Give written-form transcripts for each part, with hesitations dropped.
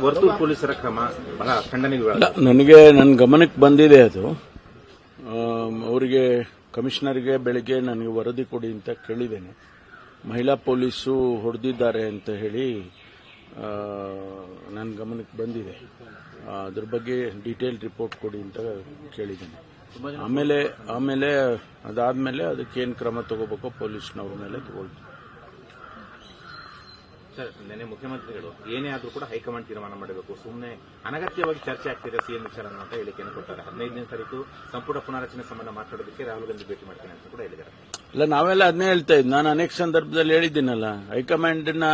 ವರ್ತೂರು ಪೊಲೀಸರ ಕ್ರಮ ಬಹಳ ಖಂಡನೆಗೆ ನನಗೆ ನನ್ನ ಗಮನಕ್ಕೆ ಬಂದಿದೆ ಅದು. ಅವರಿಗೆ ಕಮಿಷನರ್ಗೆ ಬೆಳಿಗ್ಗೆ ನನಗೆ ವರದಿ ಕೊಡಿ ಅಂತ ಕೇಳಿದ್ದೇನೆ. ಮಹಿಳಾ ಪೊಲೀಸು ಹೊಡೆದಿದ್ದಾರೆ ಅಂತ ಹೇಳಿ ನನ್ನ ಗಮನಕ್ಕೆ ಬಂದಿದೆ. ಅದ್ರ ಬಗ್ಗೆ ಡೀಟೇಲ್ ರಿಪೋರ್ಟ್ ಕೊಡಿ ಅಂತ ಕೇಳಿದ್ದೇನೆ. ಆಮೇಲೆ ಅದಾದ್ಮೇಲೆ ಅದಕ್ಕೇನು ಕ್ರಮ ತಗೋಬೇಕೋ ಪೊಲೀಸ್ನವ್ರ ಮೇಲೆ ತಗೊಳ್ತೀವಿ. ಸರ್, ನಿನ್ನೆ ಮುಖ್ಯಮಂತ್ರಿಗಳು ಏನೇ ಆದರೂ ಕೂಡ ಹೈಕಮಾಂಡ್ ತೀರ್ಮಾನ ಮಾಡಬೇಕು, ಸುಮ್ಮನೆ ಅನಗತ್ಯವಾಗಿ ಚರ್ಚೆ ಆಗ್ತಿದೆ ಸಿಎಂ ವಿಚಾರ ಅಂತ ಹೇಳಿಕೆಯನ್ನು ಕೊಡ್ತಾರೆ. 15ನೇ ತಾರೀಕು ಸಂಪುಟ ಪುನಾರಚನೆ ಸಂಬಂಧ ಮಾತಾಡೋದಕ್ಕೆ ರಾಹುಲ್ ಗಾಂಧಿ ಭೇಟಿ ಮಾಡ್ತೇನೆ ಅಂತ ಕೂಡ ಹೇಳಿದ್ದಾರೆ. ಇಲ್ಲ, ನಾವೆಲ್ಲ ಅದನ್ನೇ ಹೇಳ್ತಾ ಇದ್ದು. ನಾನು ಅನೇಕ ಸಂದರ್ಭದಲ್ಲಿ ಹೇಳಿದ್ದೀನಲ್ಲ, ಹೈಕಮಾಂಡ್ನ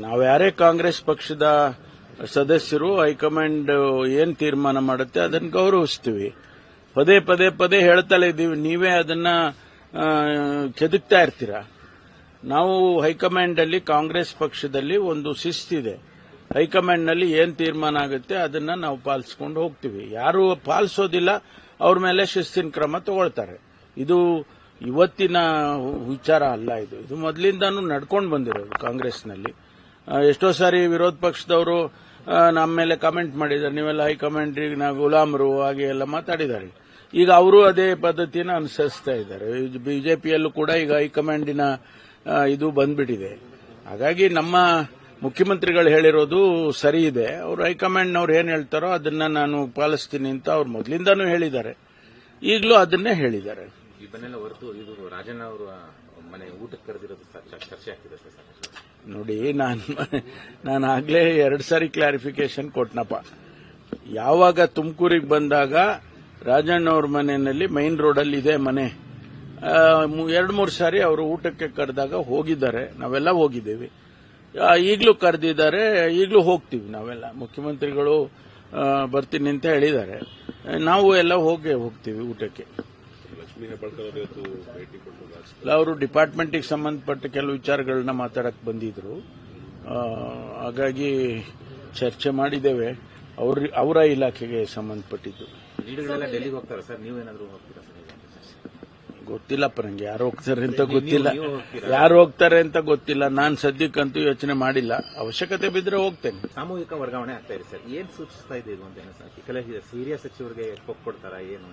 ನಾವು ಯಾರೇ ಕಾಂಗ್ರೆಸ್ ಪಕ್ಷದ ಸದಸ್ಯರು ಹೈಕಮಾಂಡ್ ಏನ್ ತೀರ್ಮಾನ ಮಾಡುತ್ತೆ ಅದನ್ನು ಗೌರವಿಸ್ತೀವಿ. ಪದೇ ಹೇಳ್ತಲೇ ಇದ್ದೀವಿ. ನೀವೇ ಅದನ್ನ ಕೆದಕ್ತಾ ಇರ್ತೀರಾ. ನಾವು ಹೈಕಮಾಂಡ್ ಅಲ್ಲಿ ಕಾಂಗ್ರೆಸ್ ಪಕ್ಷದಲ್ಲಿ ಒಂದು ಶಿಸ್ತಿದೆ. ಹೈಕಮಾಂಡ್ ನಲ್ಲಿ ಏನ್ ತೀರ್ಮಾನ ಆಗುತ್ತೆ ಅದನ್ನ ನಾವು ಪಾಲಿಸ್ಕೊಂಡು ಹೋಗ್ತೀವಿ. ಯಾರು ಪಾಲಿಸೋದಿಲ್ಲ ಅವ್ರ ಮೇಲೆ ಶಿಸ್ತಿನ ಕ್ರಮ ತಗೊಳ್ತಾರೆ. ಇದು ಇವತ್ತಿನ ವಿಚಾರ ಅಲ್ಲ. ಇದು ಮೊದಲಿಂದಾನು ನಡ್ಕೊಂಡು ಬಂದಿರೋದು ಕಾಂಗ್ರೆಸ್ನಲ್ಲಿ. ಎಷ್ಟೋ ಸಾರಿ ವಿರೋಧ ಪಕ್ಷದವರು ನಮ್ಮ ಮೇಲೆ ಕಮೆಂಟ್ ಮಾಡಿದ್ದಾರೆ, ನೀವೆಲ್ಲ ಹೈಕಮಾಂಡ್ರಿಗೆ ನಾವು ಗುಲಾಮರು ಹಾಗೆ ಎಲ್ಲ ಮಾತಾಡಿದ್ದಾರೆ. ಈಗ ಅವರು ಅದೇ ಪದ್ಧತಿನ ಅನುಸರಿಸ್ತಾ ಇದ್ದಾರೆ. ಬಿಜೆಪಿಯಲ್ಲೂ ಕೂಡ ಈಗ ಹೈಕಮಾಂಡಿನ ಇದು ಬಂದ್ಬಿಟ್ಟಿದೆ. ಹಾಗಾಗಿ ನಮ್ಮ ಮುಖ್ಯಮಂತ್ರಿಗಳು ಹೇಳಿರೋದು ಸರಿ ಇದೆ. ಅವರು ಹೈಕಮಾಂಡ್ನವ್ರು ಏನ್ ಹೇಳ್ತಾರೋ ಅದನ್ನ ನಾನು ಪಾಲಿಸ್ತೀನಿ ಅಂತ ಅವ್ರು ಮೊದಲಿಂದಾನು ಹೇಳಿದ್ದಾರೆ. ಈಗಲೂ ಅದನ್ನೇ ಹೇಳಿದ್ದಾರೆ. ಇದನ್ನೆಲ್ಲ ಹೊರತು ಇದು ರಾಜಣ್ಣ ಅವರು ಮನೆ ಊಟಕ್ಕೆ ಕರೆದಿರೋದು ಚರ್ಚೆ ಆಗ್ತಿದೆ ಸರ್. ನೋಡಿ, ನಾನು ಆಗ್ಲೇ 2 ಸಾರಿ ಕ್ಲಾರಿಫಿಕೇಶನ್ ಕೊಟ್ನಪ್ಪ. ಯಾವಾಗ ತುಮಕೂರಿಗೆ ಬಂದಾಗ ರಾಜಣ್ಣವ್ರ ಮನೆಯಲ್ಲಿ ಮೈನ್ ರೋಡಲ್ಲಿ ಇದೆ ಮನೆ. 2-3 ಸಾರಿ ಅವರು ಊಟಕ್ಕೆ ಕರೆದಾಗ ಹೋಗಿದ್ದಾರೆ. ನಾವೆಲ್ಲ ಹೋಗಿದ್ದೇವೆ. ಈಗಲೂ ಕರೆದಿದ್ದಾರೆ, ಈಗಲೂ ಹೋಗ್ತೀವಿ ನಾವೆಲ್ಲ. ಮುಖ್ಯಮಂತ್ರಿಗಳು ಬರ್ತೀನಿ ಅಂತ ಹೇಳಿದ್ದಾರೆ. ನಾವು ಎಲ್ಲ ಹೋಗ್ತೀವಿ ಊಟಕ್ಕೆ. ಅವರು ಡಿಪಾರ್ಟ್ಮೆಂಟ್ಗೆ ಸಂಬಂಧಪಟ್ಟ ಕೆಲವು ವಿಚಾರಗಳನ್ನ ಮಾತಾಡಕ್ ಬಂದಿದ್ರು. ಹಾಗಾಗಿ ಚರ್ಚೆ ಮಾಡಿದ್ದೇವೆ. ಅವರ ಇಲಾಖೆಗೆ ಸಂಬಂಧಪಟ್ಟಿದ್ದು. ಡೆಲ್ಲಿಗೆ ಹೋಗ್ತಾರೆ ಸರ್, ನೀವೇನಾದ್ರೂ ಹೋಗ್ತೀರಾ ಸರ್? ಗೊತ್ತಿಲ್ಲಪ್ಪ ನಂಗೆ ಯಾರು ಹೋಗ್ತಾರೆ ಅಂತ ಗೊತ್ತಿಲ್ಲ. ಯಾರು ಹೋಗ್ತಾರೆ ಅಂತ ಗೊತ್ತಿಲ್ಲ. ನಾನು ಸದ್ಯಕ್ಕಂತೂ ಯೋಚನೆ ಮಾಡಿಲ್ಲ. ಅವಶ್ಯಕತೆ ಬಿದ್ದರೆ ಹೋಗ್ತೇನೆ. ಸಾಮೂಹಿಕ ವರ್ಗಾವಣೆ ಆಗ್ತಾ ಇದೆ ಸರ್, ಏನ್ ಸೂಚಿಸ್ತಾ ಇದೆ ಇದು ಅಂತ? ಕೆಲವು ಹಿರಿಯ ಸಚಿವರಿಗೆ ಕೊಡ್ತಾರ ಏನು?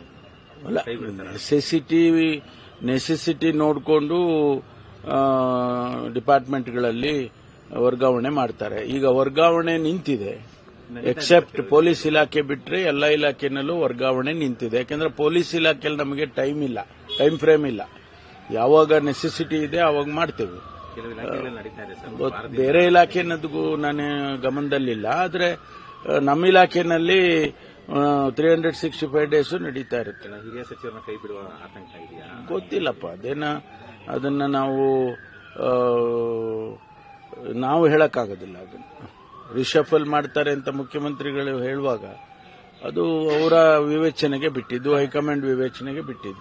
ನೆಸೆಸಿಟಿ ನೋಡಿಕೊಂಡು ಡಿಪಾರ್ಟ್ಮೆಂಟ್ಗಳಲ್ಲಿ ವರ್ಗಾವಣೆ ಮಾಡ್ತಾರೆ. ಈಗ ವರ್ಗಾವಣೆ ನಿಂತಿದೆ. ಎಕ್ಸೆಪ್ಟ್ ಪೊಲೀಸ್ ಇಲಾಖೆ ಬಿಟ್ಟರೆ ಎಲ್ಲ ಇಲಾಖೆನಲ್ಲೂ ವರ್ಗಾವಣೆ ನಿಂತಿದೆ. ಯಾಕಂದ್ರೆ ಪೊಲೀಸ್ ಇಲಾಖೆಯಲ್ಲಿ ನಮಗೆ ಟೈಮ್ ಫ್ರೇಮ್ ಇಲ್ಲ. ಯಾವಾಗ ನೆಸೆಸಿಟಿ ಇದೆ ಆವಾಗ ಮಾಡ್ತೇವೆ. ಬೇರೆ ಇಲಾಖೆನದಿಗೂ ನಾನು ಗಮನದಲ್ಲಿಲ್ಲ. ಆದರೆ ನಮ್ಮ ಇಲಾಖೆನಲ್ಲಿ 365 ಡೇಸು ನಡೀತಾ ಇರುತ್ತೆ. ಹಿರಿಯ ಸಚಿವರನ್ನ ಕೈ ಬಿಡುವ ಆತಂಕ ಇದೆಯಾ? ಗೊತ್ತಿಲ್ಲಪ್ಪ. ಅದನ್ನ ನಾವು ಹೇಳಕ್ಕಾಗೋದಿಲ್ಲ. ಅದನ್ನು ರಿಷಫಲ್ ಮಾಡ್ತಾರೆ ಅಂತ ಮುಖ್ಯಮಂತ್ರಿಗಳು ಹೇಳುವಾಗ ಅದು ಅವರ ವಿವೇಚನೆಗೆ ಬಿಟ್ಟಿದ್ದು, ಹೈಕಮಾಂಡ್ ವಿವೇಚನೆಗೆ ಬಿಟ್ಟಿದ್ದು.